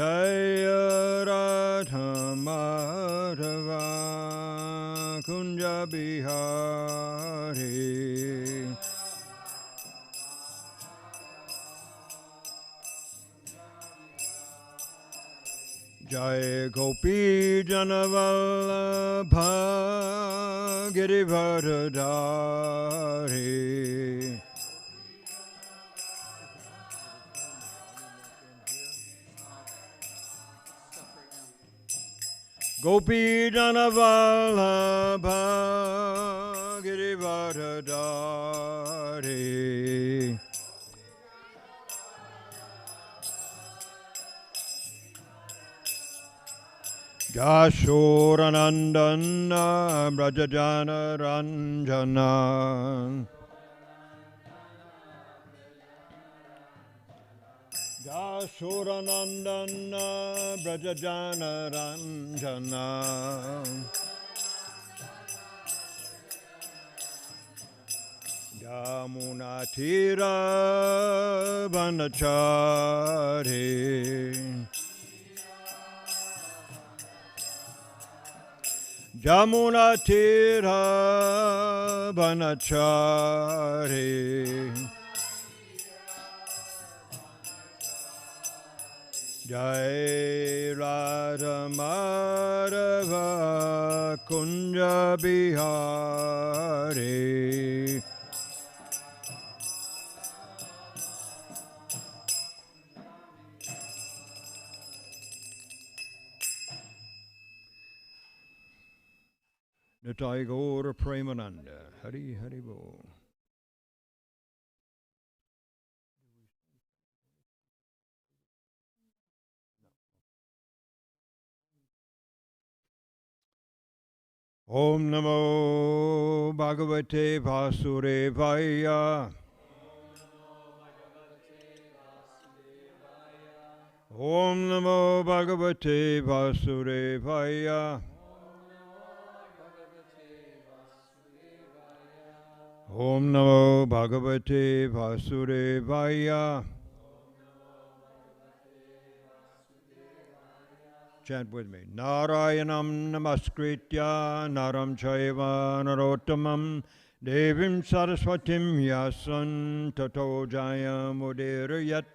Jaya Radha Madhava Kunja Bihari Jai Gopi Janavallabha Girivardhari Gopi Janavallabha Girivardhari Jashodanandana Brajajana Ranjana Jashodanandana Brajajana Ranjana Yamunatira Vanachari Jamuna Tira Vanachari Jai Radha Madhava Kunja Bihari Nitai Gaura Premananda Hari Hari Bol. Om Namo Bhagavate Vasudevaya Om Namo Bhagavate Vasudevaya Om Namo Bhagavate Vasudevaya. Chant with me. Narayanam namaskritya naram chaiva narottamam devim saraswatim yasan tato jayam udirayat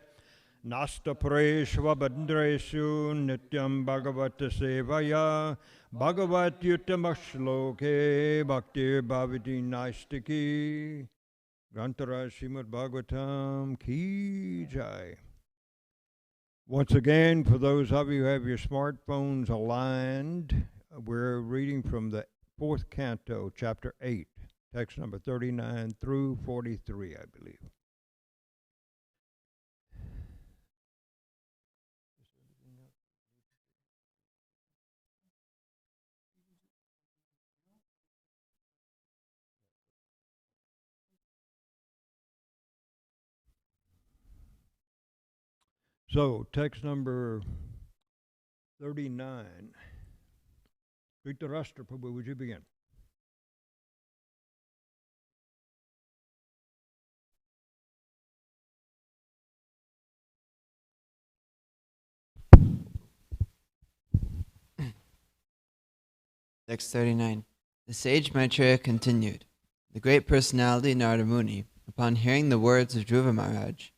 nastapreshva bandreshu nityam bhagavata sevaya Bhagavat Yutamashloke Bhakti Bhavati Naistiki Grantara Srimad Bhagavatam Ki Jai. Once again, for those of you who have your smartphones aligned, we're reading from the 4th canto, chapter 8, text number 39 through 43, I believe. So, text number 39. Dhritarashtra Prabhu, would you begin? Text 39. The sage Maitreya continued. The great personality Narada Muni, upon hearing the words of Dhruva Maharaj,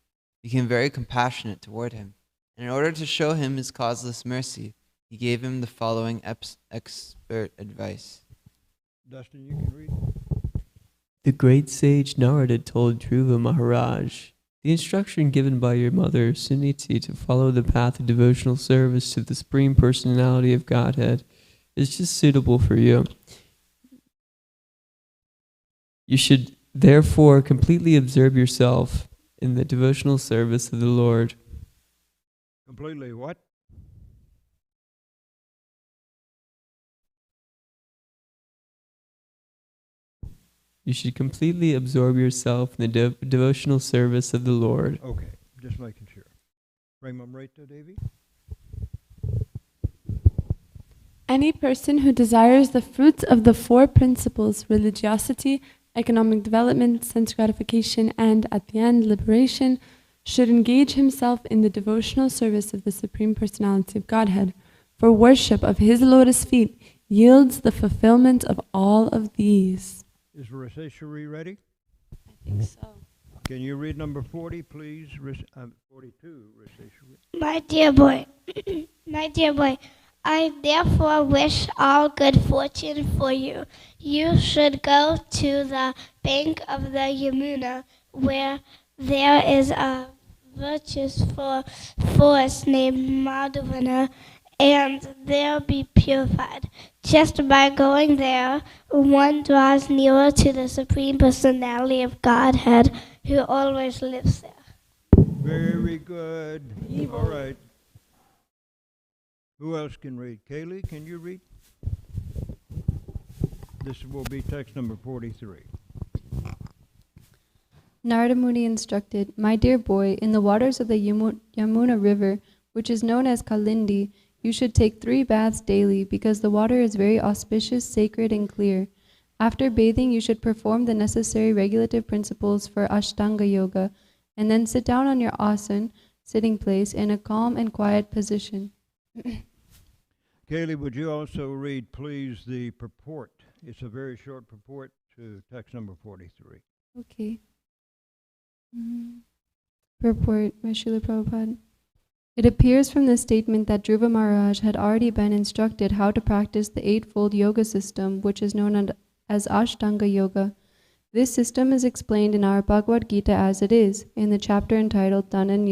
became very compassionate toward him, and in order to show him his causeless mercy, he gave him the following expert advice. Dustin, you can read. The great sage Narada told Dhruva Maharaj, the instruction given by your mother Suniti to follow the path of devotional service to the Supreme Personality of Godhead is just suitable for you. You should therefore completely observe yourself in the devotional service of the Lord. Completely what? You should completely absorb yourself in the devotional service of the Lord. Okay, just making sure. Premamrita Devi? Any person who desires the fruits of the 4 principles, religiosity, economic development, sense gratification, and, at the end, liberation, should engage himself in the devotional service of the Supreme Personality of Godhead, for worship of his lotus feet yields the fulfillment of all of these. Is Raseshwari ready? I think so. Can you read number 40, please? 42, Raseshwari. My dear boy, I therefore wish all good fortune for you. You should go to the bank of the Yamuna, where there is a virtuous forest named Madhuvana, and there be purified. Just by going there, one draws nearer to the Supreme Personality of Godhead, who always lives there. Very good. All right. Who else can read? Kaylee, can you read? This will be text number 43. Narada Muni instructed, My dear boy, in the waters of the Yamuna river, which is known as Kalindi, you should take 3 baths daily, because the water is very auspicious, sacred, and clear. After bathing, you should perform the necessary regulative principles for Ashtanga Yoga, and then sit down on your asana, sitting place, in a calm and quiet position. Kaylee, would you also read, please, the purport? It's a very short purport to text number 43. Okay. Purport by Srila Prabhupada. It appears from this statement that Dhruva Maharaj had already been instructed how to practice the eightfold yoga system, which is known as Ashtanga Yoga. This system is explained in our Bhagavad Gita as it is, in the chapter entitled Dhyan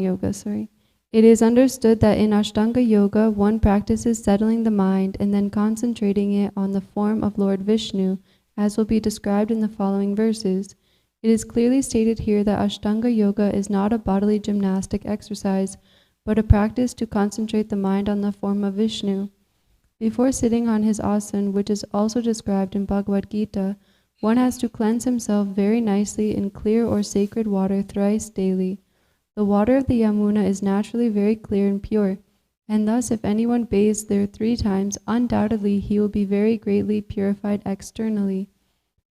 Yoga, sorry. It is understood that in Ashtanga Yoga, one practices settling the mind and then concentrating it on the form of Lord Vishnu, as will be described in the following verses. It is clearly stated here that Ashtanga Yoga is not a bodily gymnastic exercise, but a practice to concentrate the mind on the form of Vishnu. Before sitting on his asana, which is also described in Bhagavad Gita, one has to cleanse himself very nicely in clear or sacred water thrice daily. The water of the Yamuna is naturally very clear and pure, and thus if anyone bathes there 3 times, undoubtedly he will be very greatly purified externally.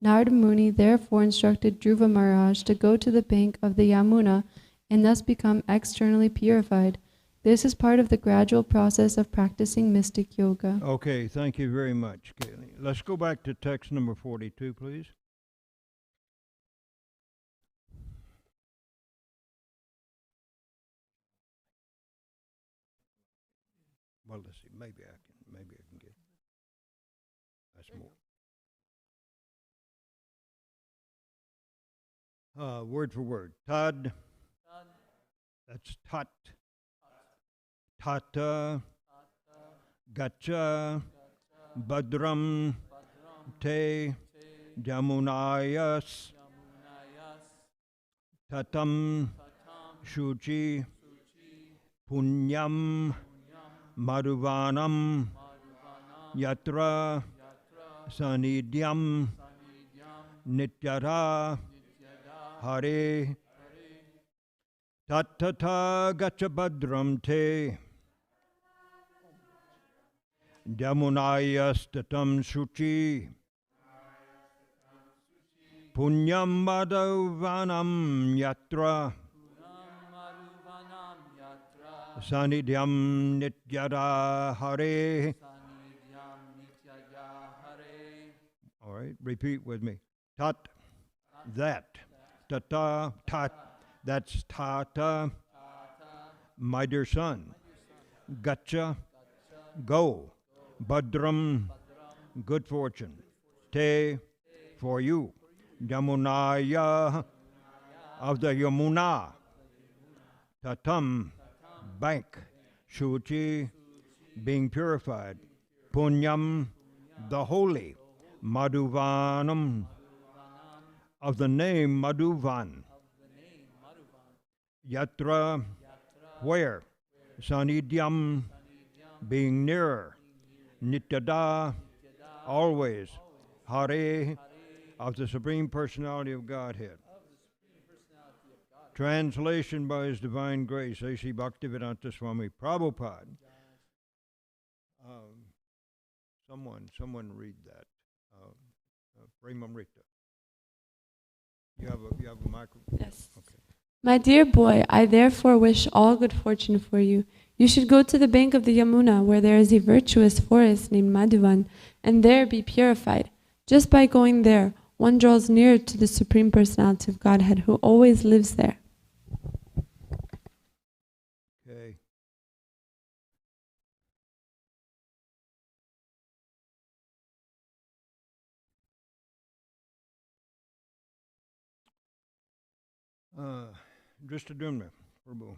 Narada Muni therefore instructed Dhruva Maharaj to go to the bank of the Yamuna and thus become externally purified. This is part of the gradual process of practicing mystic yoga. Okay, thank you very much, Kaylee. Let's go back to text number 42, please. Well, let's see. Maybe I can get. That's more. Word for word. Tad. That's tat. Tata. Gacha. Badram. Te. Jamunayas. Tatam. Shuchi. Punyam. Madhuvanam, Yatra, Sanidyam, Nityara, Hare, Tattata Gachabhadram Te, Jamunayastatam Shuchi, Punyam Madhuvanam Yatra, Sanidhyam Nityada Hare. All right, repeat with me. Tat, that. Tata, tat, that's tata. My dear son. Gacha, go. Badram, good fortune. Te, for you. Yamunaya, of the Yamuna. Tatam, bank. Shuchi, being purified. Punyam, the holy. Madhuvanam, of the name Madhuvan. Yatra, where? Sanidhyam, being nearer. Nityada, always. Hare, of the Supreme Personality of Godhead. Translation by His Divine Grace, A.C. Bhaktivedanta Swami Prabhupada. Someone read that. Premamrita. You have a microphone? Yes. Okay. My dear boy, I therefore wish all good fortune for you. You should go to the bank of the Yamuna, where there is a virtuous forest named Madhuvan, and there be purified. Just by going there, one draws nearer to the Supreme Personality of Godhead, who always lives there. Okay. Dristadumna, Prabhu,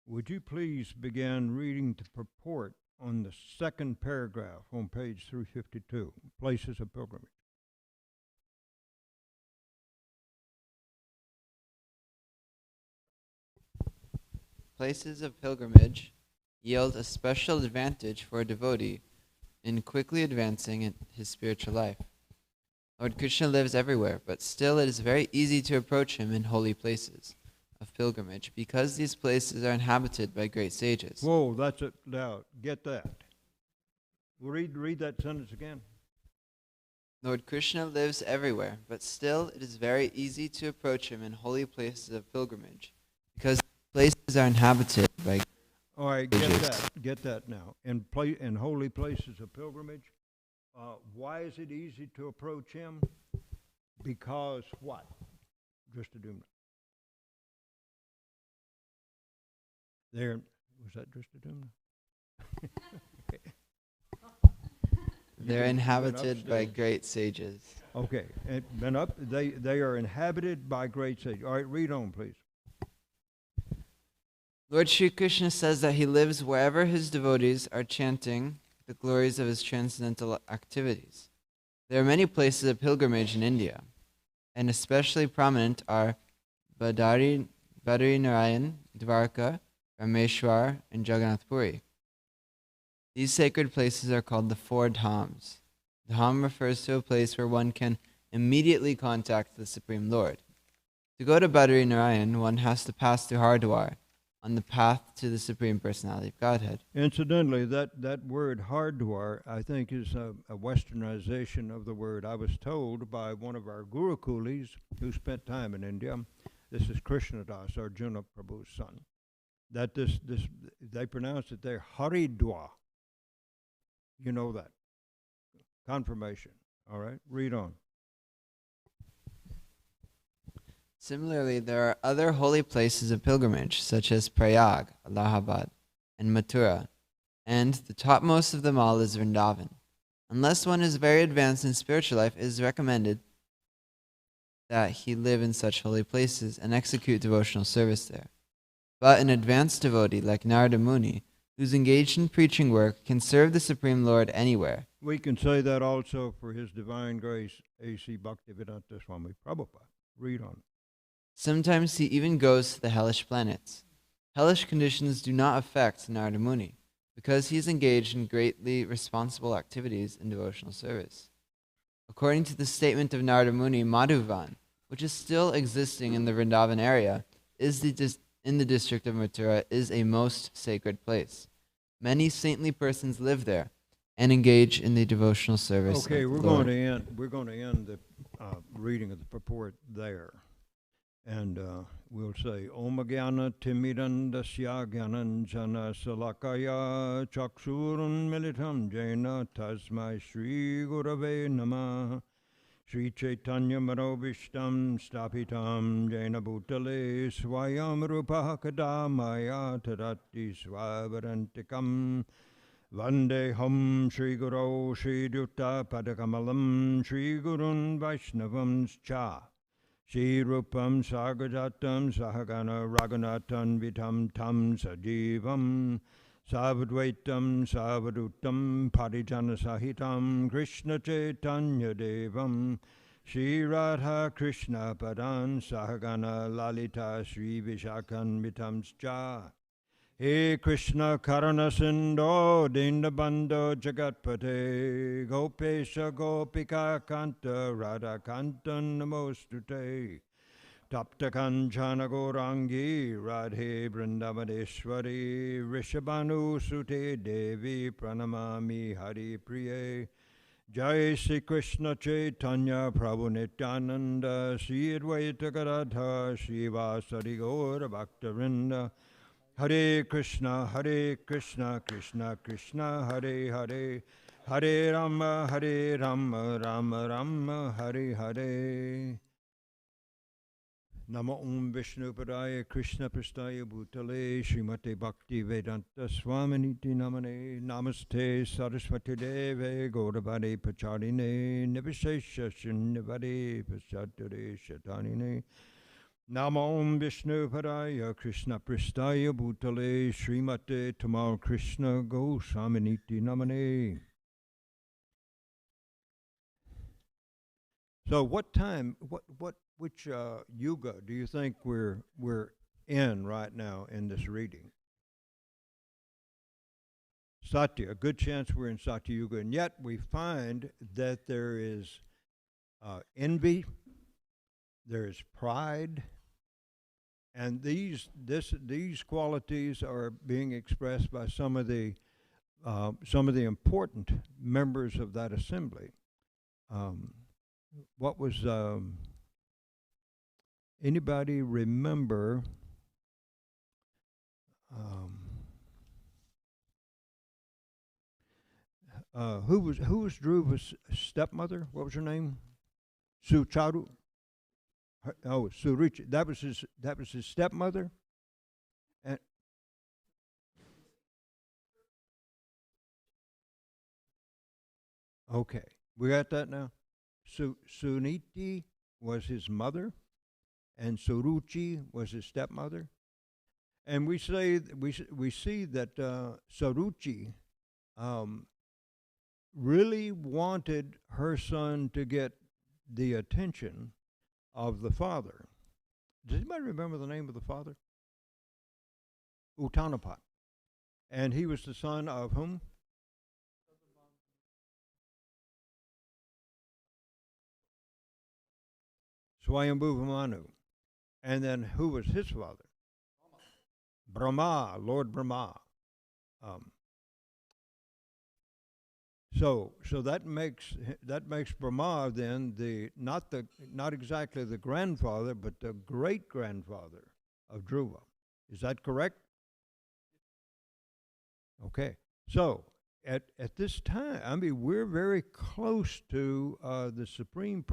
would you please begin reading the purport on the second paragraph on page 352, Places of Pilgrimage? Places of pilgrimage yield a special advantage for a devotee in quickly advancing in his spiritual life. Lord Krishna lives everywhere, but still it is very easy to approach him in holy places of pilgrimage because these places are inhabited by great sages. Whoa, that's it. Now, get that. Read that sentence again. Lord Krishna lives everywhere, but still it is very easy to approach him in holy places of pilgrimage because places are inhabited by All right, get that now. In holy places of pilgrimage, why is it easy to approach him? Because what? Dristadumna. There, was that Dristadumna? They're inhabited by great sages. Okay, and then up, they are inhabited by great sages. All right, read on, please. Lord Shri Krishna says that he lives wherever his devotees are chanting the glories of his transcendental activities. There are many places of pilgrimage in India, and especially prominent are Badari Narayan, Dwarka, Rameshwar, and Jagannath Puri. These sacred places are called the four dhams. Dham refers to a place where one can immediately contact the Supreme Lord. To go to Badari Narayan, one has to pass through Hardwar on the path to the Supreme Personality of Godhead. Incidentally, that word Hardwar, I think, is a westernization of the word. I was told by one of our Guru Coolies who spent time in India, this is Krishnadas, Arjuna Prabhu's son, that they pronounce it there Haridwar. You know that. Confirmation. All right, read on. Similarly, there are other holy places of pilgrimage, such as Prayag, Allahabad, and Mathura, and the topmost of them all is Vrindavan. Unless one is very advanced in spiritual life, it is recommended that he live in such holy places and execute devotional service there. But an advanced devotee like Narada Muni, who's engaged in preaching work, can serve the Supreme Lord anywhere. We can say that also for His Divine Grace, A.C. Bhaktivedanta Swami Prabhupada. Read on. Sometimes he even goes to the hellish planets. Hellish conditions do not affect Narada Muni, because he is engaged in greatly responsible activities in devotional service. According to the statement of Narada Muni, Madhuvan, which is still existing in the Vrindavan area, in the district of Mathura, is a most sacred place. Many saintly persons live there and engage in the devotional service. Okay, of the we're Lord. going to end the reading of the purport there. And we'll say, Om Gyana Timidandasya Gyananjana Salakaya Chaksurun Militam Jaina Tasmai Shri Gurave Namah Shri Chaitanya Manobishtam Stapitam Jaina Bhutale Swayam Rupa Kadamaya Tadati Swavarantikam Vande Hum Shri Guru Shri Dutta Padakamalam Shri Gurun Vaishnavam Cha Shri Rupam Sagajatam Sahagana Raghunathan Vitam Tam Sajivam Savadvaitam Savadutam Parijana Sahitam Krishna Chaitanya Devam Shri Radha Krishna Padan Sahagana Lalita Shri Vishakan Vitam Cha He Krishna Karana Sindho Dindabando Jagatpate Gopesha Gopika Kanta Radha Kanta Namostute Tapta Kanchana Gorangi Radhe Brindavadeshwari Rishabhanu Sute Devi Pranamami Hari Priye Jai Sri Krishna Chaitanya Prabhu Nityananda Sri Advaita Gadadhar Srivasadi Gaura Bhaktavinda Hare Krishna Krishna Krishna Hare Hare Hare Rama Rama Rama Hare Hare Nama Om Vishnu Padaya Krishna Prastaya Bhutale Srimate Bhakti Vedanta Swaminiti Namane Namaste Saraswati Deve Gauravade Pacharine Nivishesha Shunyavade Pasatare Shatanine Nama Om Vishnu Padaya Krishna Prastaya Bhutale Srimate Tamal Krishna Goswaminiti Namane. So what time, which yuga do you think we're in right now in this reading? Satya, a good chance we're in Satya Yuga, and yet we find that there is envy, there is pride, and these qualities are being expressed by some of the important members of that assembly. What was anybody remember who was Dhruva's stepmother? What was her name? Sucharu. Suruchi. That was his stepmother. And okay, we got that now. Suniti was his mother, and Suruchi was his stepmother. And we see that Suruchi really wanted her son to get the attention of the father. Does anybody remember the name of the father? Uttanapat. And he was the son of whom? Swayambhuva Manu. And then who was his father? Brahma, Lord Brahma. So that makes Brahma then not exactly the grandfather, but the great grandfather of Dhruva. Is that correct? Okay. So at this time, I mean, we're very close to the supreme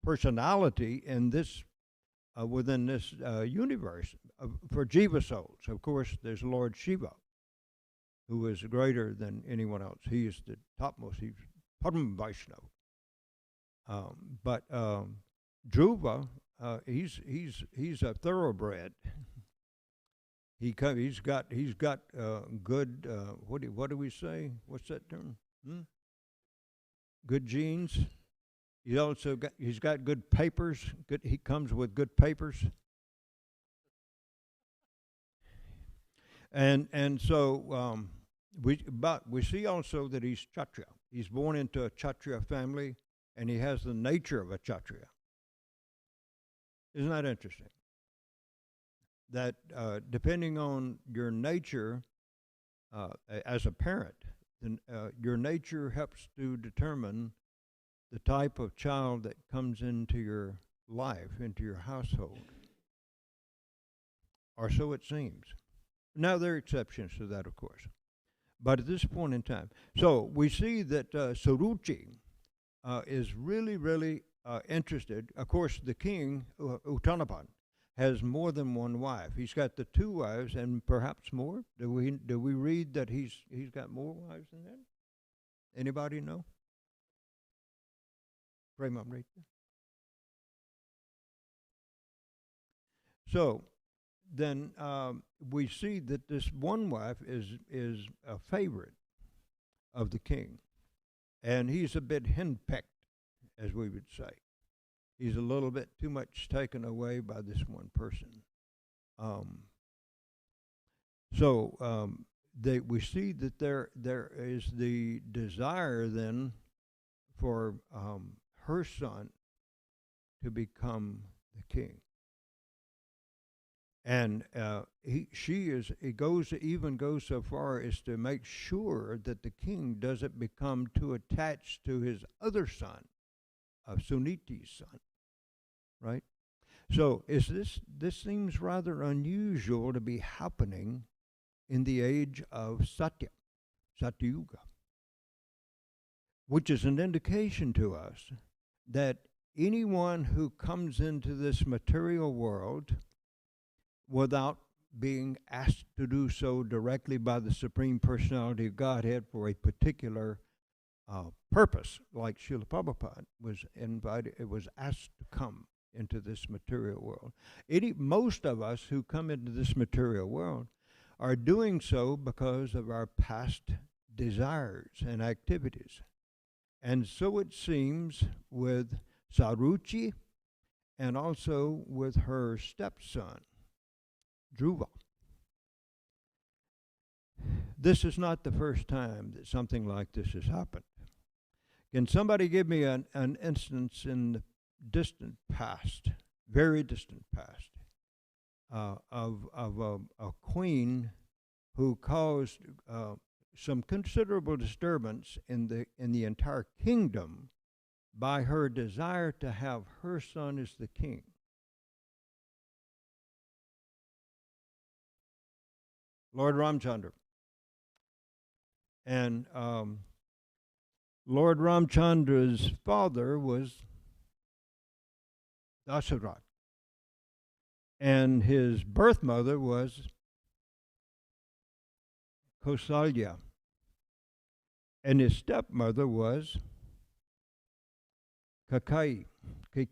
personality in this within this universe for Jiva souls. Of course, there's Lord Shiva, who is greater than anyone else. He is the topmost. He's Param Vaishnava. But Dhruva, he's a thoroughbred. He's got good. What do we say? What's that term? Good genes. He's got good papers. He comes with good papers. And so we see also that he's Kshatriya. He's born into a Kshatriya family, and he has the nature of a Kshatriya. Isn't that interesting? That depending on your nature as a parent, then your nature helps to determine the type of child that comes into your life, into your household. Or so it seems. Now, there are exceptions to that, of course. But at this point in time, so we see that Suruchi is really, really interested. Of course, the king, Uttanapan, has more than one wife. He's got the two wives and perhaps more. Do we read that he's got more wives than that? Anybody know? So then we see that this one wife is a favorite of the king, and he's a bit henpecked, as we would say. He's a little bit too much taken away by this one person. We see that there is the desire then for her son to become the king. And even goes so far as to make sure that the king doesn't become too attached to his other son, Suniti's son, right? So this seems rather unusual to be happening in the age of Satyuga, which is an indication to us that anyone who comes into this material world without being asked to do so directly by the Supreme Personality of Godhead for a particular purpose, like Srila Prabhupada was asked to come into this material world. Most of us who come into this material world are doing so because of our past desires and activities. And so it seems with Saruchi and also with her stepson, Dhruva. This is not the first time that something like this has happened. Can somebody give me an instance in the distant past, very distant past, of a queen who caused some considerable disturbance in the entire kingdom by her desire to have her son as the king? Lord Ramchandra. And Lord Ramchandra's father was Dasharat. And his birth mother was Kausalya. And his stepmother was Kaikeya.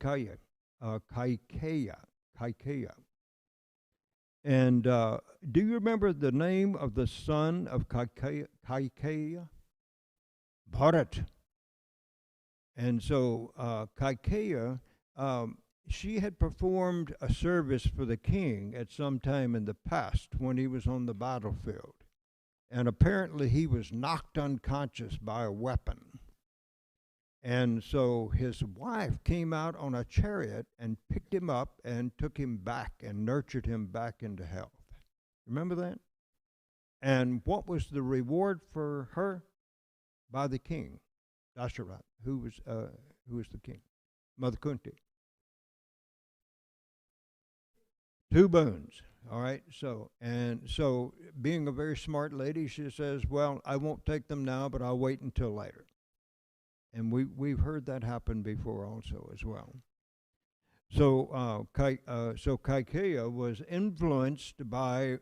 And do you remember the name of the son of Kaikeya? Bharat. And so Kaikeya, she had performed a service for the king at some time in the past when he was on the battlefield. And apparently he was knocked unconscious by a weapon. And so his wife came out on a chariot and picked him up and took him back and nurtured him back into health. Remember that? And what was the reward for her? By the king, Dasharat, who was the king? Mother Kunti. 2 boons. All right. So being a very smart lady, she says, "Well, I won't take them now, but I'll wait until later." And we've heard that happen before also as well. So Kaikeya was influenced by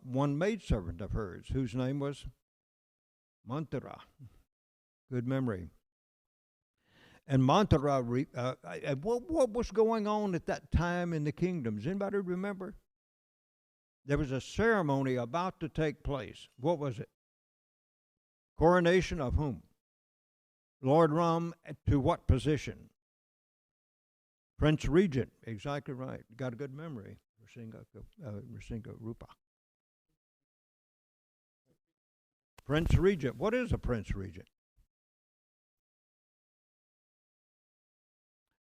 one maidservant of hers, whose name was Manthara. Good memory. And Manthara, what was going on at that time in the kingdom? Does anybody remember? There was a ceremony about to take place. What was it? Coronation of whom? Lord Ram to what position? Prince Regent. Exactly right. Got a good memory. Rasinga Rupa. Prince Regent. What is a Prince Regent?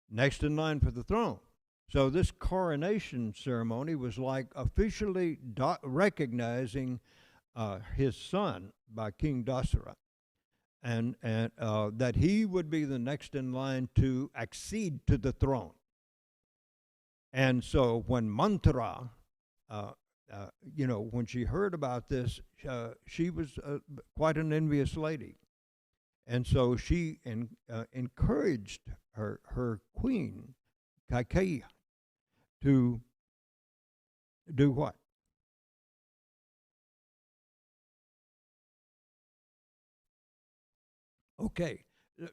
Next in line for the throne. So this coronation ceremony was like officially recognizing his son by King Dasara, and that he would be the next in line to accede to the throne. And so when Manthara, when she heard about this, she was quite an envious lady. And so she encouraged her queen, Kaikeya, to do what? Okay,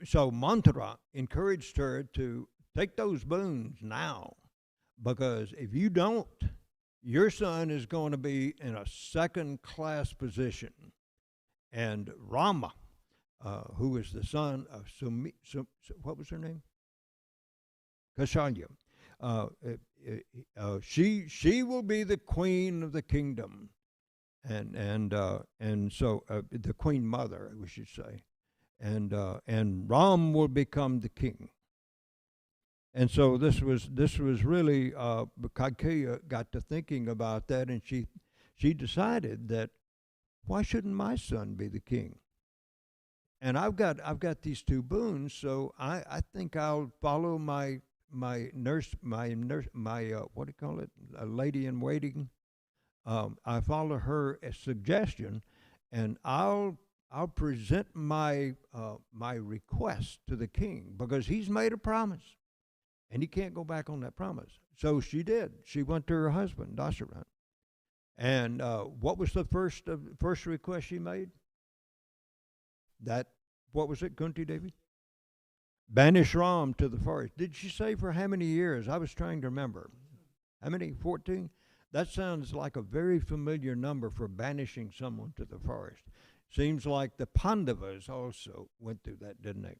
so Manthara encouraged her to take those boons now, because if you don't, your son is going to be in a second-class position. And Rama, who is the son of what was her name? Kausalya. She will be the queen of the kingdom, and so the queen mother, we should say, and Ram will become the king. And so this was really Kaikeya got to thinking about that, and she decided that why shouldn't my son be the king? And I've got these two boons, so I think I'll follow my nurse my what do you call it, a lady in waiting. I follow her suggestion, and I'll present my my request to the king because he's made a promise, and he can't go back on that promise. So she did. She went to her husband Dasharat, and what was the first request she made? That, what was it, Kunti Devi? Banish Ram to the forest. Did she say for how many years? I was trying to remember. How many? 14? That sounds like a very familiar number for banishing someone to the forest. Seems like the Pandavas also went through that, didn't they?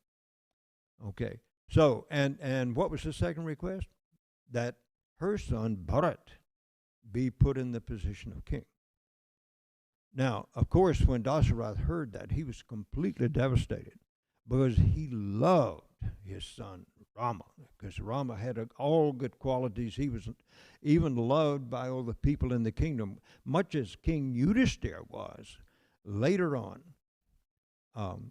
Okay. So, and what was the second request? That her son Bharat be put in the position of king. Now, of course, when Dasarath heard that, he was completely devastated because he loved his son Rama, because Rama had all good qualities. He was even loved by all the people in the kingdom, much as King Yudhishthira was later on.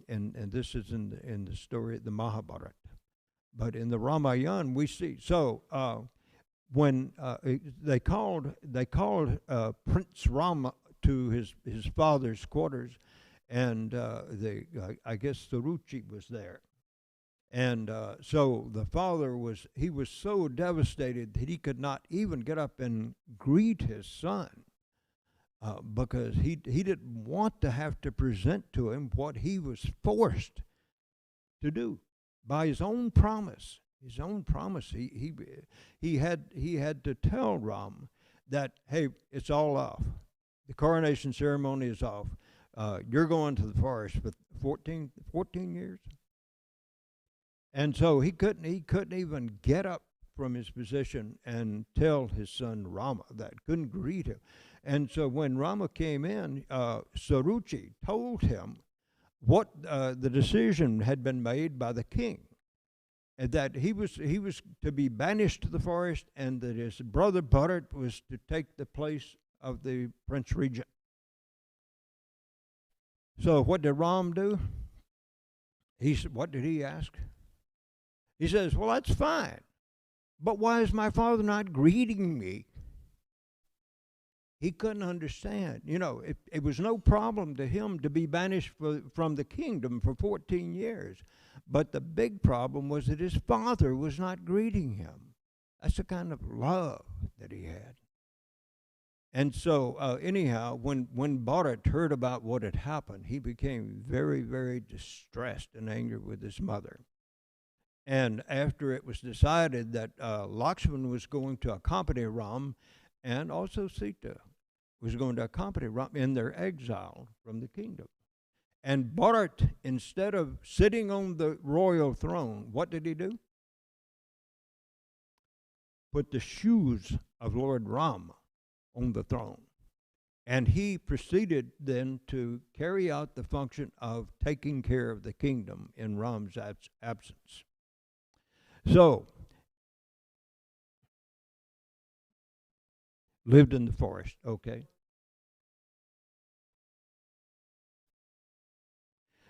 And this is in the story of the Mahabharata. But in the Ramayana, we see, so when they called Prince Rama to his father's quarters, and I guess Saruchi was there, and so the father was so devastated that he could not even get up and greet his son because he didn't want to have to present to him what he was forced to do by his own promise. His own promise. He had to tell Ram that, hey, it's all off. The coronation ceremony is off. You're going to the forest for 14 years. And so he couldn't even get up from his position and tell his son Rama that, couldn't greet him. And so when Rama came in, Saruchi told him what the decision had been made by the king, and that he was to be banished to the forest, and that his brother Bharat was to take the place of the Prince Regent. So what did Ram do? What did he ask? He says, well, that's fine, but why is my father not greeting me? He couldn't understand. You know, it was no problem to him to be banished from the kingdom for 14 years. But the big problem was that his father was not greeting him. That's the kind of love that he had. And so, anyhow, when Bharat heard about what had happened, he became very, very distressed and angry with his mother. And after it was decided that Lakshman was going to accompany Ram, and also Sita was going to accompany Ram in their exile from the kingdom. And Bharat, instead of sitting on the royal throne, what did he do? Put the shoes of Lord Ram on the throne. And he proceeded then to carry out the function of taking care of the kingdom in Ram's absence. So, lived in the forest, okay.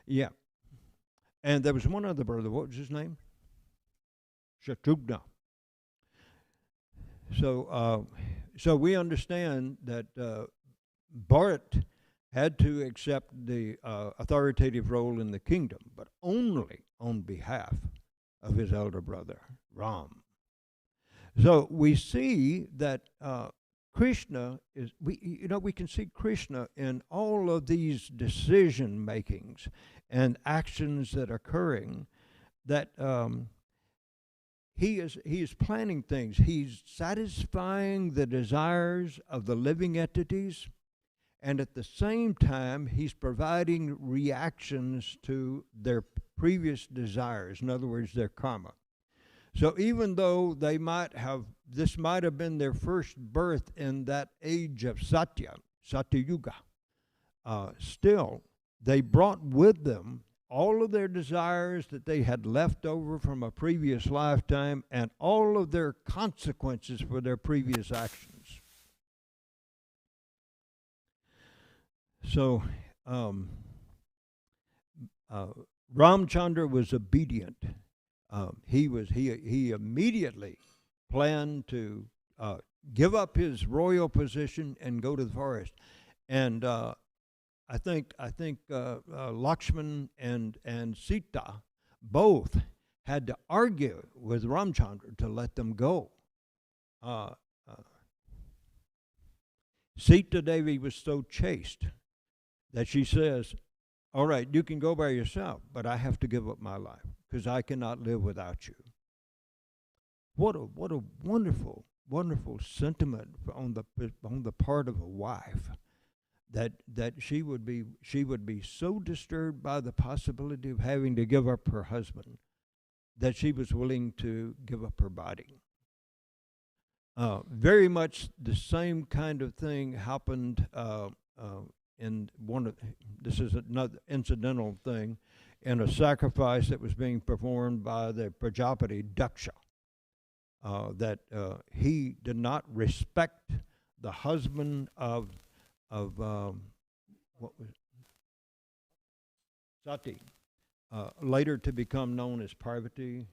Yeah. And there was one other brother. What was his name? Shatrughna. So we understand that Bharat had to accept the authoritative role in the kingdom, but only on behalf of his elder brother, Ram. So we see that Krishna is, we can see Krishna in all of these decision makings and actions that are occurring, that he is planning things. He's satisfying the desires of the living entities, and at the same time, he's providing reactions to their previous desires, in other words, their karma. So even though this might have been their first birth in that age of Satya Yuga, still they brought with them all of their desires that they had left over from a previous lifetime and all of their consequences for their previous actions. So Ramchandra was obedient. He immediately planned to give up his royal position and go to the forest. And I think Lakshman and Sita both had to argue with Ramchandra to let them go. Sita Devi was so chaste that she says, all right, you can go by yourself, but I have to give up my life because I cannot live without you. What a wonderful, wonderful sentiment on the part of a wife, that she would be so disturbed by the possibility of having to give up her husband that she was willing to give up her body. Very much the same kind of thing happened in this is another incidental thing, in a sacrifice that was being performed by the Prajapati Daksha, that he did not respect the husband of what was Sati, later to become known as Parvati,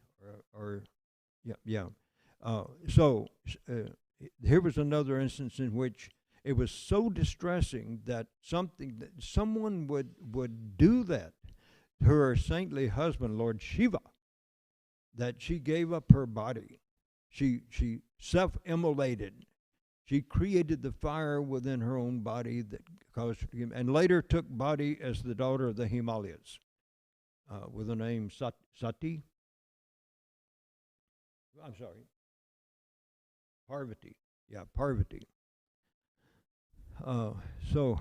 so here was another instance in which it was so distressing that someone would do that to her saintly husband, Lord Shiva, that she gave up her body. She self-immolated. She created the fire within her own body that caused her to, and later took body as the daughter of the Himalayas, with the name Sati. I'm sorry, Parvati. Yeah, Parvati. So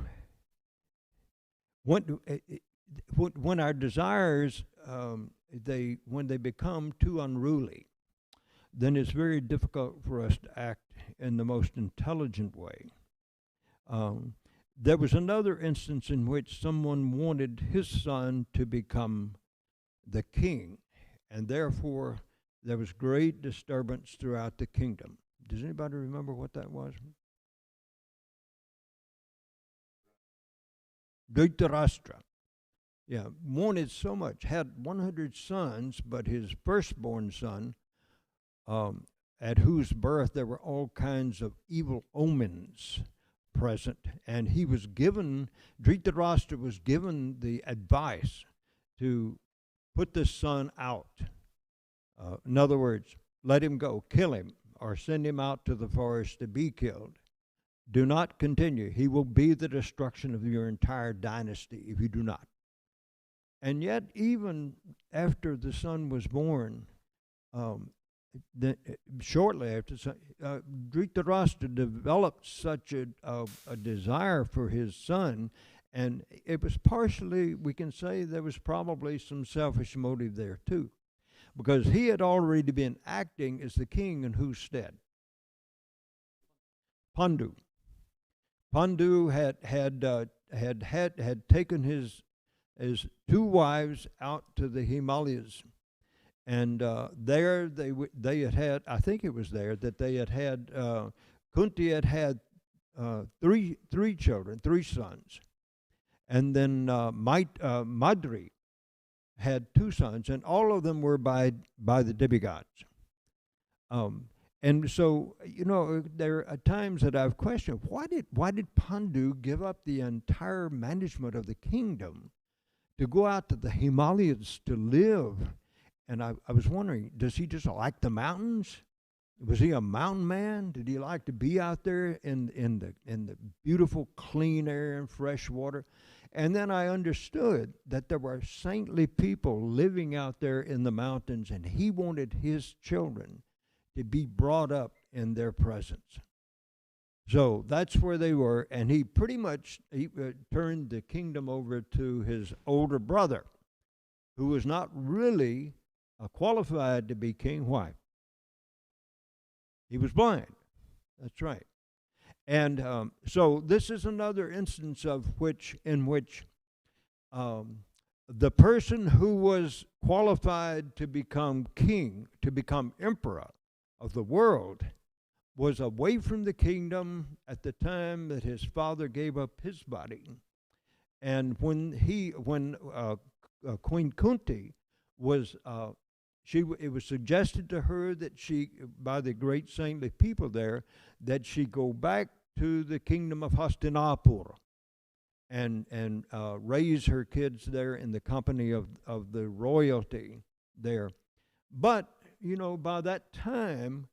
when our desires, when they become too unruly, then it's very difficult for us to act in the most intelligent way. There was another instance in which someone wanted his son to become the king, and therefore there was great disturbance throughout the kingdom. Does anybody remember what that was? Dhritarashtra. Yeah, wanted so much, had 100 sons, but his firstborn son, at whose birth there were all kinds of evil omens present, and he was given, Dhritarashtra was given the advice to put this son out. In other words, let him go, kill him, or send him out to the forest to be killed. Do not continue. He will be the destruction of your entire dynasty if you do not. And yet, even after the son was born, shortly after, Dhritarashtra developed such a desire for his son, and it was partially, we can say there was probably some selfish motive there too, because he had already been acting as the king in whose stead? Pandu. Pandu had taken his two wives out to the Himalayas, and there they had, I think it was there that they had Kunti had three children, 3 sons, and then Madri had 2 sons, and all of them were by the demigods. And so, there are times that I've questioned, why did Pandu give up the entire management of the kingdom to go out to the Himalayas to live? And I was wondering, does he just like the mountains? Was he a mountain man? Did he like to be out there in the beautiful clean air and fresh water? And then I understood that there were saintly people living out there in the mountains, and he wanted his children to be brought up in their presence. So that's where they were, and he pretty much turned the kingdom over to his older brother, who was not really qualified to be king. Why? He was blind. That's right. And so this is another instance in which the person who was qualified to become king, to become emperor of the world, was away from the kingdom at the time that his father gave up his body. And when Queen Kunti was, it was suggested to her that she, by the great saintly people there, that she go back to the kingdom of Hastinapur and raise her kids there in the company of the royalty there. But, by that time,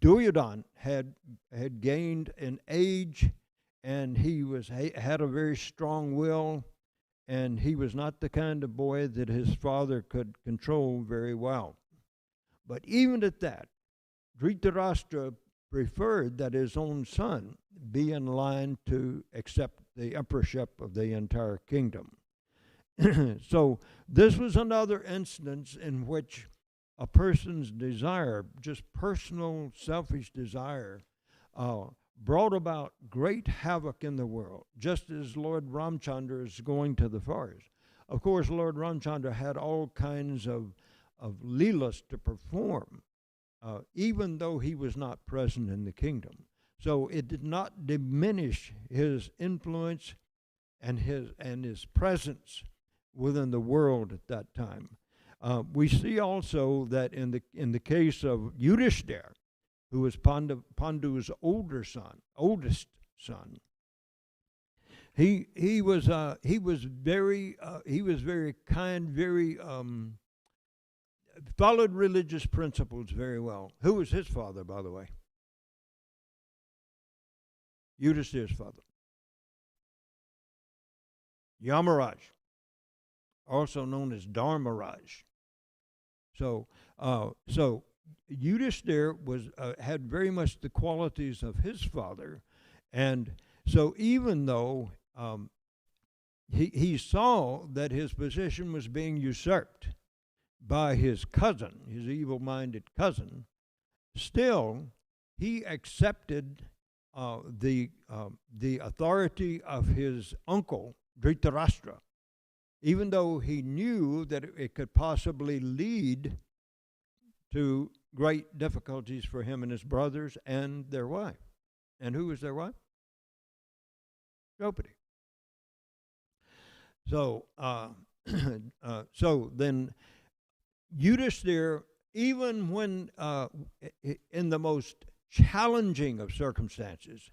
Duryodhana had gained in age, and he had a very strong will, and he was not the kind of boy that his father could control very well. But even at that, Dhritarashtra preferred that his own son be in line to accept the emperorship of the entire kingdom. So this was another instance in which a person's desire, just personal selfish desire, brought about great havoc in the world, just as Lord Ramchandra is going to the forest. Of course, Lord Ramchandra had all kinds of leelas to perform, even though he was not present in the kingdom. So it did not diminish his influence and his presence within the world at that time. We see also that in the case of Yudhishthira, who was Pandu's oldest son, he was very kind, very followed religious principles very well. Who was his father, by the way? Yudhishthira's father, Yamaraj, also known as Dharmaraj. So Yudhishthira had very much the qualities of his father, and so even though he saw that his position was being usurped by his cousin, his evil-minded cousin, still he accepted the authority of his uncle Dhritarashtra, even though he knew that it could possibly lead to great difficulties for him and his brothers and their wife. And who was their wife? Draupadi. So, so then Yudhishthira, even when in the most challenging of circumstances,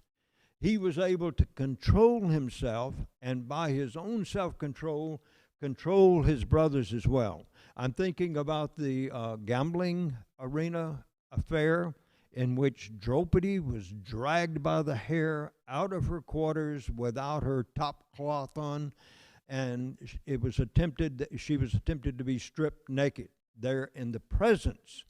he was able to control himself, and by his own self-control, control his brothers as well. I'm thinking about the gambling arena affair in which Draupadi was dragged by the hair out of her quarters without her top cloth on, and she was attempted to be stripped naked there in the presence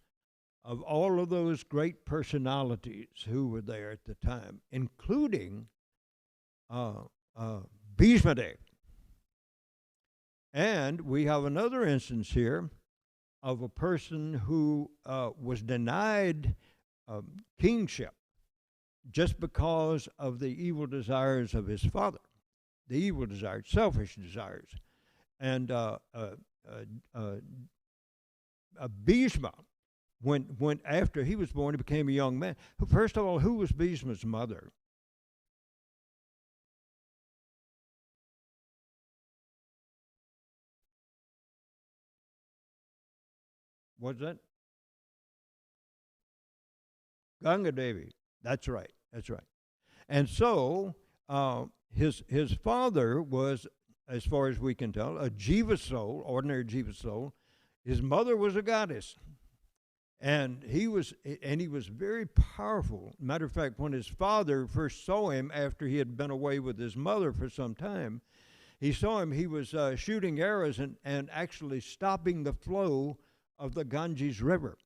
of all of those great personalities who were there at the time, including Bhishmadev. And we have another instance here of a person who was denied kingship just because of the evil desires of his father, the evil desires, selfish desires. And Bhishma, when after he was born, he became a young man. First of all, who was Bhishma's mother? What's that? Ganga Devi. That's right. That's right. And so his father was, as far as we can tell, a jiva soul, ordinary jiva soul. His mother was a goddess. And he was very powerful. Matter of fact, when his father first saw him after he had been away with his mother for some time, he saw him, he was shooting arrows and actually stopping the flow of the Ganges River.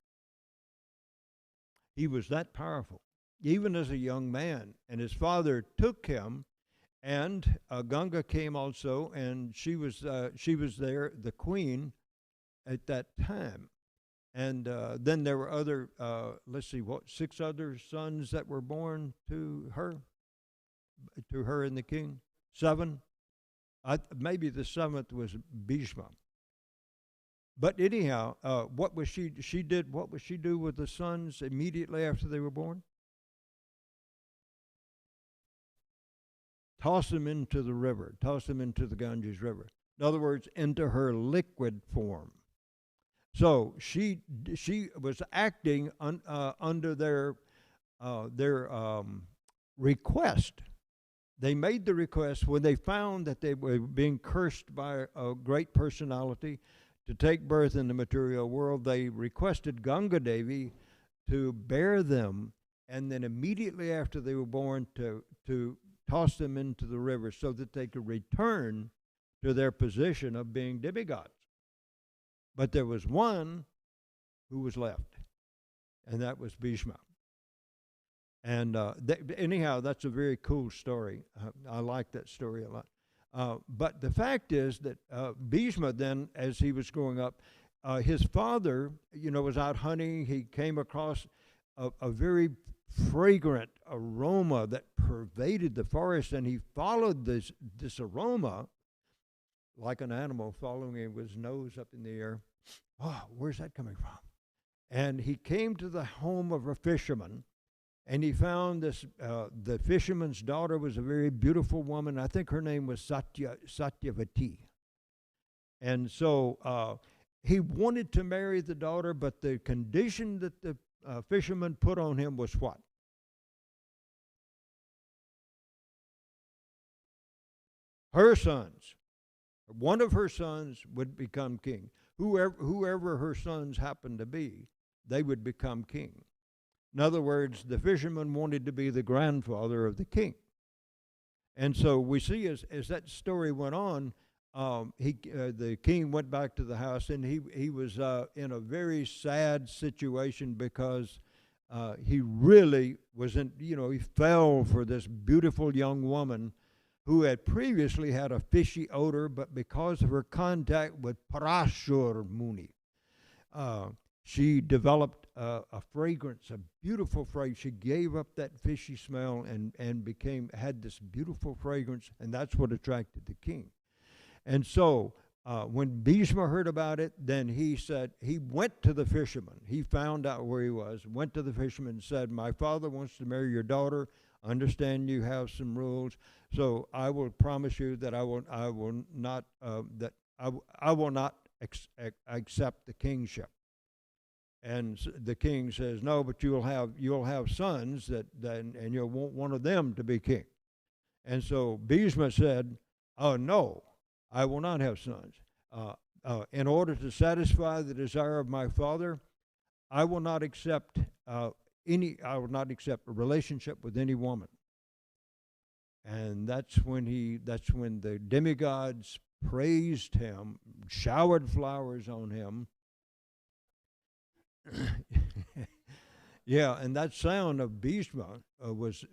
He was that powerful, even as a young man. And his father took him, and Ganga came also, and she was there, the queen, at that time. And then there were other, 6 other sons that were born to her and the king? 7? maybe the seventh was Bhishma. But anyhow, what was she did? What was she do with the sons immediately after they were born? Toss them into the river. Toss them into the Ganges River. In other words, into her liquid form. So she was acting under their request. They made the request when they found that they were being cursed by a great personality to take birth in the material world. They requested Ganga Devi to bear them, and then immediately after they were born to toss them into the river so that they could return to their position of being demigods. But there was one who was left, and that was Bhishma. And anyhow, that's a very cool story. I like that story a lot. But the fact is that Bhishma then, as he was growing up, his father, was out hunting. He came across a very fragrant aroma that pervaded the forest, and he followed this aroma like an animal following it with his nose up in the air. Oh, where's that coming from? And he came to the home of a fisherman, and he found this. The fisherman's daughter was a very beautiful woman. I think her name was Satyavati. And so he wanted to marry the daughter, but the condition that the fisherman put on him was what? Her sons. One of her sons would become king. Whoever her sons happened to be, they would become king. In other words, the fisherman wanted to be the grandfather of the king. And so we see as that story went on, the king went back to the house, and he was in a very sad situation because he really was he fell for this beautiful young woman who had previously had a fishy odor, but because of her contact with Parashur Muni, she developed a fragrance, a beautiful fragrance. She gave up that fishy smell and had this beautiful fragrance, and that's what attracted the king. And so when Bhishma heard about it, then he went to the fisherman. He found out where he was, went to the fisherman and said, "My father wants to marry your daughter. Understand you have some rules, so I will promise you that I will not accept the kingship." And the king says, "No, but you'll have sons and you'll want one of them to be king." And so Bhishma said, "Oh no, I will not have sons. In order to satisfy the desire of my father, I will not accept I will not accept a relationship with any woman." And that's when the demigods praised him, showered flowers on him. Yeah, and that sound of Bhishma was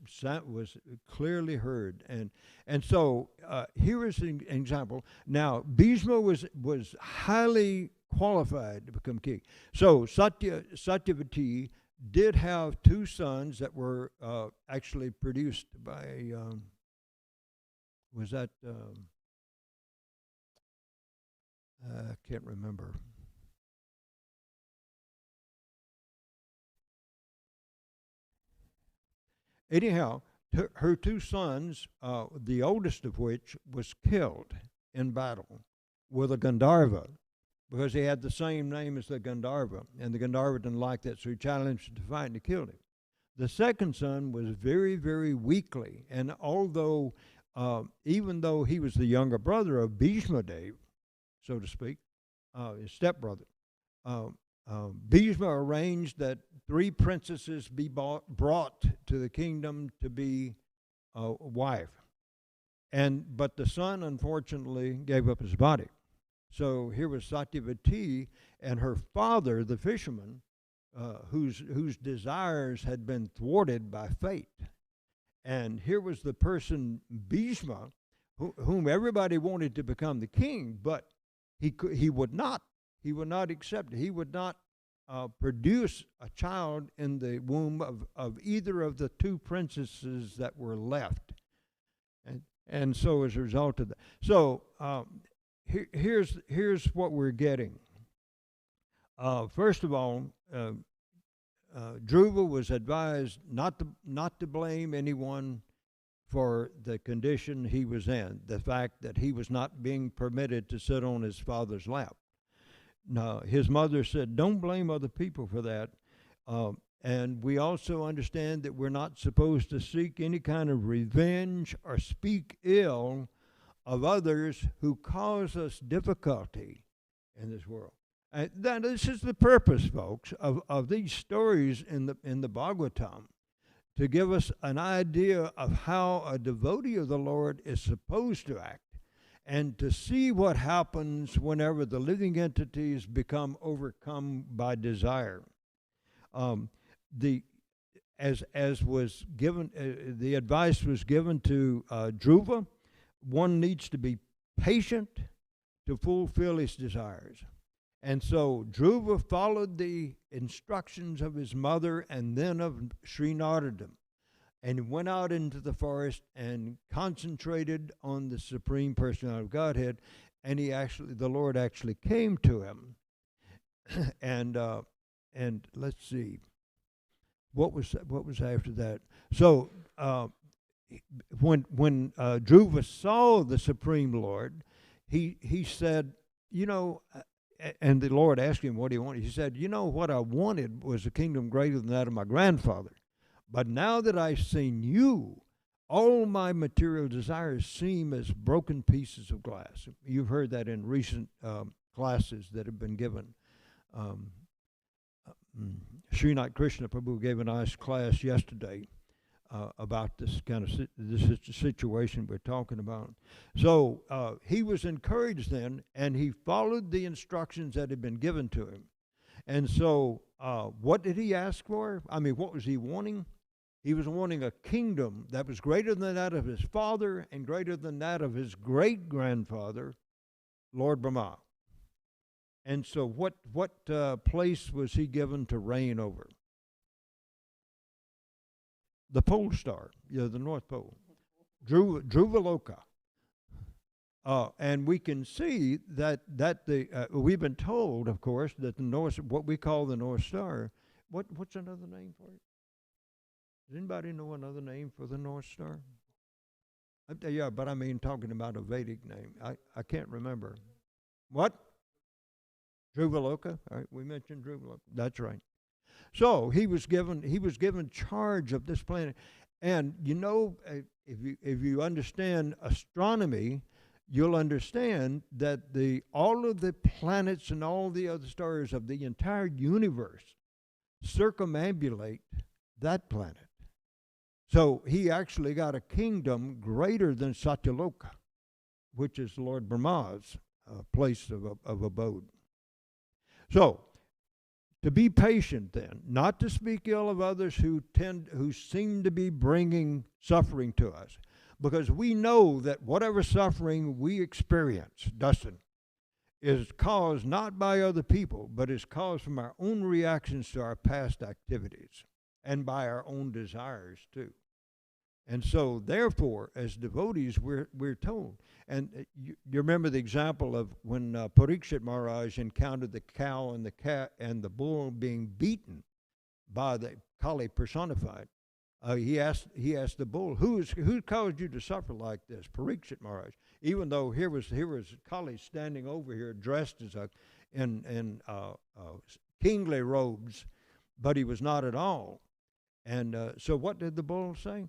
clearly heard, and so here is an example. Now Bhishma was highly qualified to become king. So Satyavati did have two sons that were actually produced by I can't remember. Anyhow, her two sons, the oldest of which was killed in battle with a Gandharva because he had the same name as the Gandharva, and the Gandharva didn't like that, so he challenged him to fight and he killed him. The second son was very, very weakly, and even though he was the younger brother of Bhishma Dev, so to speak, his stepbrother, Bhishma arranged that 3 princesses be brought to the kingdom to be a wife. But the son, unfortunately, gave up his body. So here was Satyavati and her father, the fisherman, whose desires had been thwarted by fate. And here was the person, Bhishma, whom everybody wanted to become the king, but he would not. He would not accept it. He would not produce a child in the womb of either of the 2 princesses that were left. And And so as a result of that. So here's what we're getting. First of all, Dhruva was advised not to blame anyone for the condition he was in, the fact that he was not being permitted to sit on his father's lap. Now, his mother said, don't blame other people for that. And we also understand that we're not supposed to seek any kind of revenge or speak ill of others who cause us difficulty in this world. And this is the purpose, folks, of these stories in the Bhagavatam, to give us an idea of how a devotee of the Lord is supposed to act, and to see what happens whenever the living entities become overcome by desire. As was given, the advice was given to Dhruva, one needs to be patient to fulfill his desires. And so Dhruva followed the instructions of his mother and then of Sri Narada, and went out into the forest and concentrated on the Supreme Personality of Godhead, and the Lord actually came to him. And let's see, what was after that? So when Dhruva saw the Supreme Lord, he said, and the Lord asked him what he wanted. He said, what I wanted was a kingdom greater than that of my grandfather. But now that I've seen you, all my material desires seem as broken pieces of glass. You've heard that in recent classes that have been given. Srinath Krishna Prabhu gave a nice class yesterday about this kind of this situation we're talking about. So he was encouraged then, and he followed the instructions that had been given to him. And so what did he ask for? I mean, what was he wanting? He was wanting a kingdom that was greater than that of his father and greater than that of his great-grandfather, Lord Brahma. And so what place was he given to reign over? The pole star, the North Pole, Dhruvaloka. And we can see that we've been told, of course, that the North, what we call the North Star, what's another name for it? Does anybody know another name for the North Star? Yeah, but I mean talking about a Vedic name. I can't remember. What? Dhruvaloka. All right, we mentioned Dhruvaloka. That's right. So he was given charge of this planet, and if you understand astronomy, you'll understand that all of the planets and all the other stars of the entire universe circumambulate that planet. So he actually got a kingdom greater than Satyaloka, which is Lord Brahma's place of abode. So, to be patient then, not to speak ill of others who seem to be bringing suffering to us, because we know that whatever suffering we experience, Dustin, is caused not by other people, but is caused from our own reactions to our past activities and by our own desires too. And so, therefore, as devotees, we're told. And you remember the example of when Parikshit Maharaj encountered the cow and the cat and the bull being beaten by the Kali personified. He asked the bull, who caused you to suffer like this? Parikshit Maharaj. Even though here was Kali standing over here dressed as in kingly robes, but he was not at all. And so what did the bull say?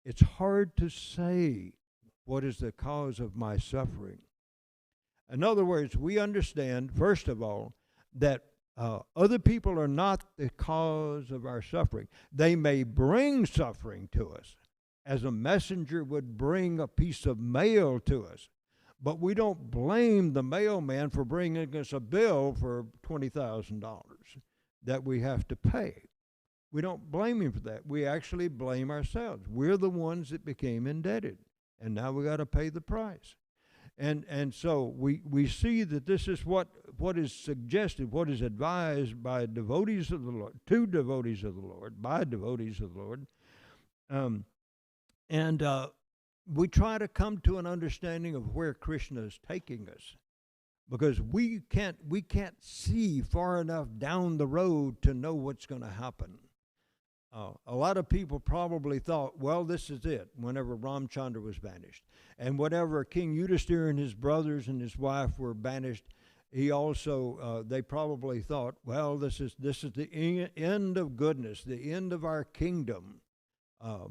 It's hard to say what is the cause of my suffering. In other words, we understand, first of all, that other people are not the cause of our suffering. They may bring suffering to us, as a messenger would bring a piece of mail to us. But we don't blame the mailman for bringing us a bill for $20,000 that we have to pay. We don't blame him for that. We actually blame ourselves. We're the ones that became indebted, and now we got to pay the price. And so we see that this is what is suggested, what is advised by devotees of the Lord, to devotees of the Lord, by devotees of the Lord. we try to come to an understanding of where Krishna is taking us, because we can't see far enough down the road to know what's going to happen. A lot of people probably thought, well, this is it, whenever Ramchandra was banished. And whenever King Yudhisthira and his brothers and his wife were banished, he also, they probably thought, well, this is the end of goodness, the end of our kingdom,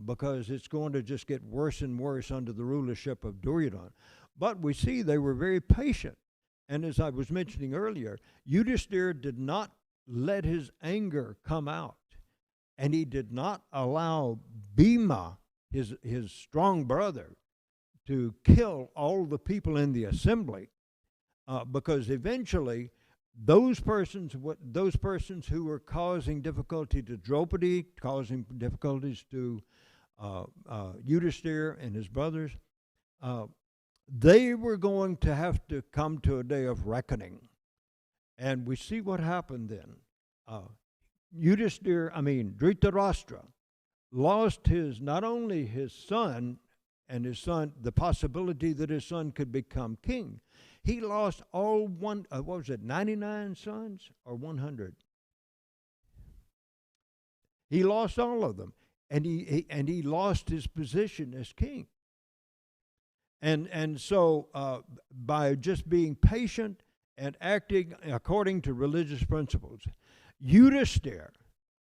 because it's going to just get worse and worse under the rulership of Duryodhana. But we see they were very patient. And as I was mentioning earlier, Yudhisthira did not let his anger come out. And he did not allow Bhima, his strong brother, to kill all the people in the assembly, because eventually those persons who were causing difficulty to Draupadi, causing difficulties to Yudhisthira and his brothers, they were going to have to come to a day of reckoning. And we see what happened then. Dhritarashtra lost not only his son, the possibility that his son could become king. He lost all 99 sons or 100? He lost all of them, and he lost his position as king. And so by just being patient and acting according to religious principles, Yudhisthira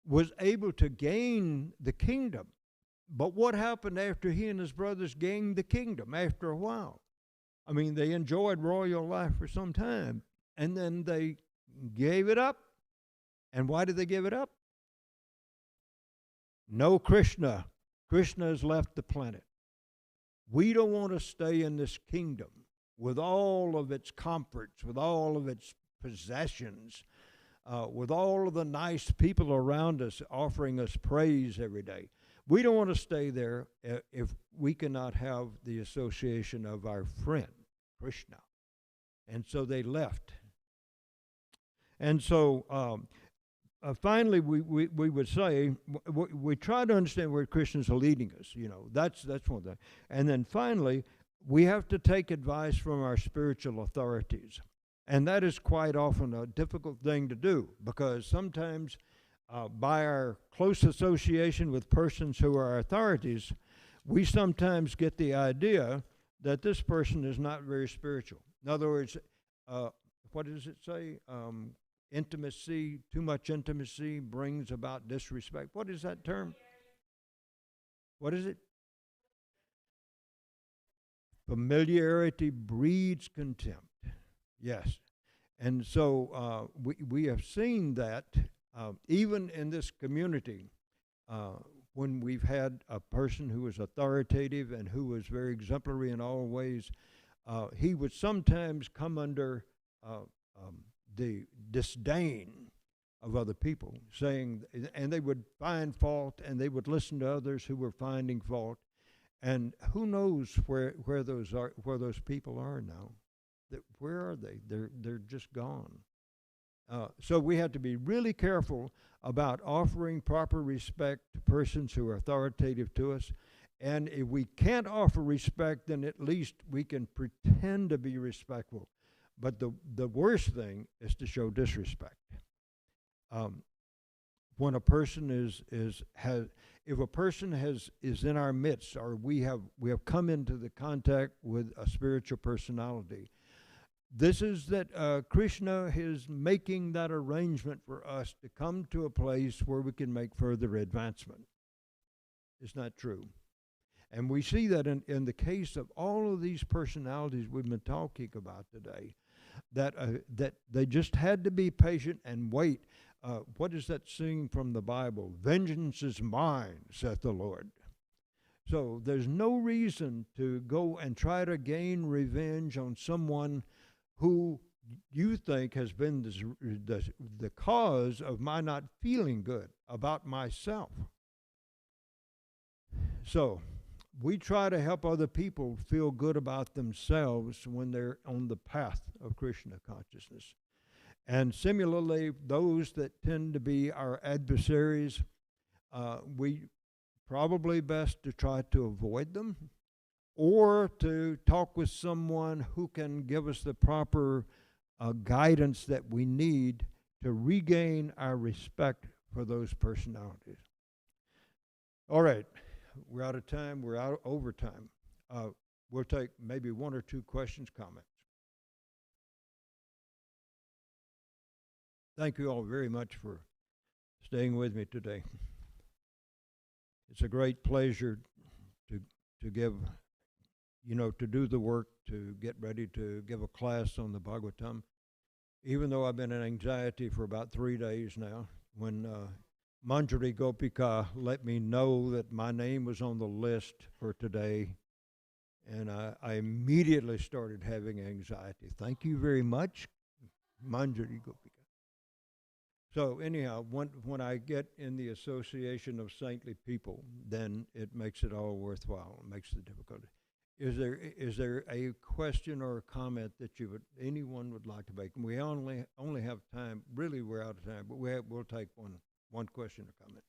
was able to gain the kingdom. But what happened after he and his brothers gained the kingdom after a while? I mean, they enjoyed royal life for some time, and then they gave it up. And why did they give it up? No Krishna. Krishna has left the planet. We don't want to stay in this kingdom with all of its comforts, with all of its possessions, with all of the nice people around us offering us praise every day. We don't want to stay there if we cannot have the association of our friend, Krishna. And so they left. And so finally, we would say, we try to understand where Krishna's leading us. That's one thing. And then finally, we have to take advice from our spiritual authorities. And that is quite often a difficult thing to do, because sometimes by our close association with persons who are authorities, we sometimes get the idea that this person is not very spiritual. In other words, what does it say? Intimacy, too much intimacy brings about disrespect. What is that term? What is it? Familiarity breeds contempt. Yes. And so we have seen that even in this community, when we've had a person who was authoritative and who was very exemplary in all ways, he would sometimes come under the disdain of other people, saying, and they would find fault, and they would listen to others who were finding fault, and who knows where those people are now? Where are they? They're just gone. So we have to be really careful about offering proper respect to persons who are authoritative to us. And if we can't offer respect, then at least we can pretend to be respectful. But the worst thing is to show disrespect. When a person is in our midst, or we have come into the contact with a spiritual personality, this is that Krishna is making that arrangement for us to come to a place where we can make further advancement. It's not true. And we see that in the case of all of these personalities we've been talking about today, that they just had to be patient and wait. What is that saying from the Bible? Vengeance is mine, saith the Lord. So there's no reason to go and try to gain revenge on someone who you think has been the cause of my not feeling good about myself. So we try to help other people feel good about themselves when they're on the path of Krishna consciousness. And similarly, those that tend to be our adversaries, we probably best to try to avoid them, or to talk with someone who can give us the proper guidance that we need to regain our respect for those personalities. All right, we're out of time. We're out over time. We'll take maybe one or two questions, comments. Thank you all very much for staying with me today. It's a great pleasure to give, to do the work, to get ready to give a class on the Bhagavatam. Even though I've been in anxiety for about 3 days now, when Manjari Gopika let me know that my name was on the list for today, and I immediately started having anxiety. Thank you very much, Manjari Gopika. So anyhow, when I get in the association of saintly people, then it makes it all worthwhile. It makes the difficulty. Is there a question or a comment that anyone would like to make? And we only have time. Really, we're out of time, but we'll take one question or comment.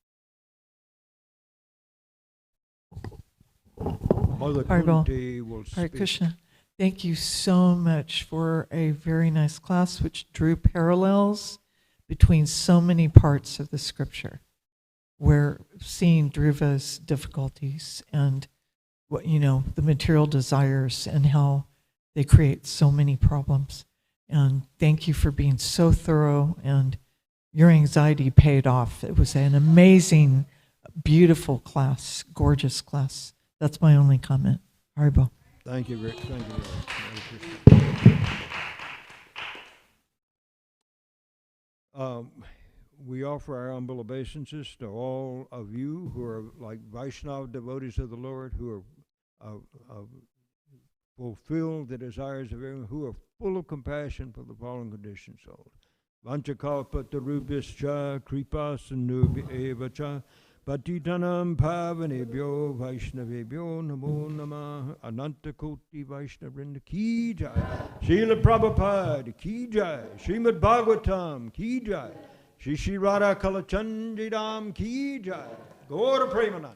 Mother Kunti will speak. Hare Krishna. Thank you so much for a very nice class, which drew parallels between so many parts of the scripture. We're seeing Dhruva's difficulties and the material desires and how they create so many problems. And thank you for being so thorough, and your anxiety paid off. It was an amazing, beautiful class, gorgeous class. That's my only comment. Haribo. Thank you, Rick. Thank you, Rick. We offer our humble obeisances to all of you who are like Vaishnava devotees of the Lord, who are fulfill the desires of everyone, who are full of compassion for the fallen conditioned souls. Vanchakalpatarubhyascha kripasanubhya evacha patitanam pavanebhyo vaishnavebhyo namo namah. Anantakoti Vaishnavrinda ki jai. Srila Prabhupada ki jai. Srimad Bhagavatam ki jai. Shri Shri Radha Kalachandidam ki jai. Gaura Premanand.